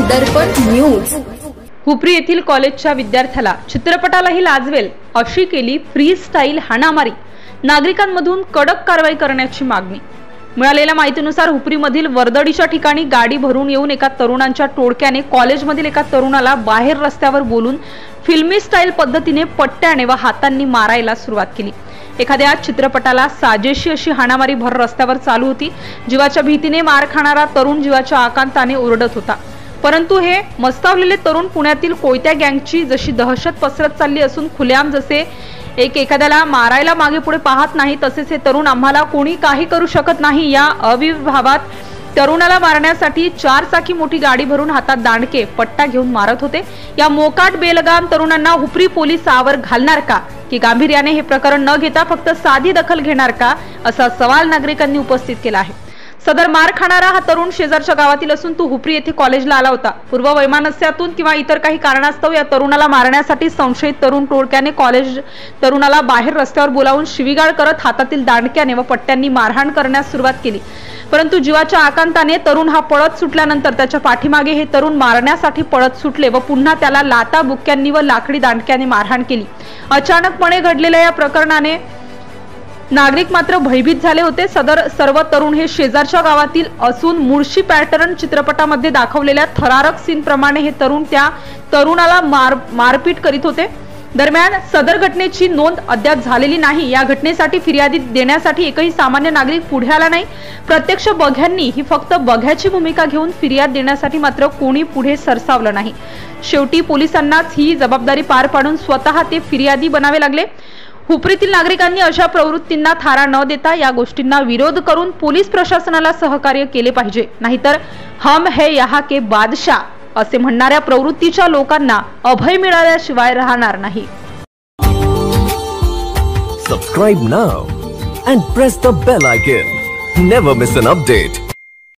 दर्पण news. Hupari येथील कॉलेजच्या विद्यार्थ्याला चित्रपटालाही लाजवेल अशी केली फ्री स्टाईल हाणामारी। नागरिकांमधून कडक कारवाई करण्याची मागणी। मिळालेल्या माहितीनुसार हुपरीमधील वर्दडीच्या ठिकाणी गाडी भरून येऊन एका तरुणांच्या टोळक्याने कॉलेजमधील एका तरुणाला बाहेर रस्त्यावर बोलून फिल्मी स्टाईल पद्धतीने पट्ट्याने व हातांनी मारायला सुरुवात केली। एखाद्या चित्रपटाला साजेशी अशी हाणामारी भर रस्त्यावर चालू होती। जीवाच्या भीतीने मार खाणारा तरुण जीवाच्या आकांताने ओरडत होता। परंतु हे मस्तावलेले तरुण पुण्यातील कोयत्या गँगची जशी दहशत पसरत चालली असून खुलेआम जसे एखाद्याला मारायला मागे पुढे पाहत नाही, तसेच हे तरुण आम्हाला कोणी काही करू शकत नाही या अविभावात तरुणाला मारण्यासाठी 4 चाकी मोठी गाडी भरून हातात दांडके पट्टा घेऊन मारत होते। या मोकाट बेलगाम तरुणांना हुपरी पोलीस आवर घालणार का की गांभीर्याने हे प्रकरण न घेता फक्त साधी दखल घेणार का, असा सवाल नागरिकांनी उपस्थित केला आहे। सदर मार खाणारा हा तरुण शेजारच्या गावातील असून तो हुपरी येथे कॉलेजला आला होता। पूर्व वैमनस्यातून किंवा इतर काही कारणास्तव या तरुणाला मारण्यासाठी संशयित तरुण टोळक्याने कॉलेज तरुणाला बाहेर रस्त्यावर बोलावून शिवीगाळ करत हातातील दांडक्याने व पट्ट्यांनी मारहाण करण्यास सुरुवात केली। परंतु जीवाच्या आकांताने तरुण हा पळत सुटल्यानंतर त्याच्या पाठीमागे हे तरुण मारण्यासाठी पळत सुटले व पुन्हा त्याला लाता बुक्क्यांनी व लाकडी दांडक्याने मारहाण केली। अचानकपणे घडलेल्या या प्रकरणाने नागरिक मात्र भयभीत झाले होते। सदर सर्व तरुण हे शेजारच्या गावातील असून मुळशी पॅटर्न चित्रपटामध्ये दाखवलेल्या थरारक सीन प्रमाणे हे तरुण त्या तरुणाला मारपीट करीत होते। दरम्यान सदर घटनेची नोंद अद्याप झालेली नाही। या घटनेसाठी फिर्यादी देण्यासाठी एकही सामान्य नागरिक पुढे आला नाही। प्रत्यक्ष बघ्यांनी ही फक्त बघ्याची भूमिका घेऊन फिर्याद देण्यासाठी मात्र कोणी पुढे सरसावलं नाही। शेवटी पोलिसांनाच ही जबाबदारी पार पाडून स्वतः ते फिर्यादी बनावे लागले। हुपरीतील नागरिकांनी अशा प्रवृत्तींना थारा न देता या गोष्टींना विरोध करून पोलीस प्रशासनाला सहकार्य केले पाहिजे, नाहीतर हम है यहाँ के बादशाह असे म्हणणाऱ्या प्रवृत्तीच्या लोकांना अभय मिळाल्याशिवाय राहणार नाही। Subscribe now and press the bell icon. Never miss an update.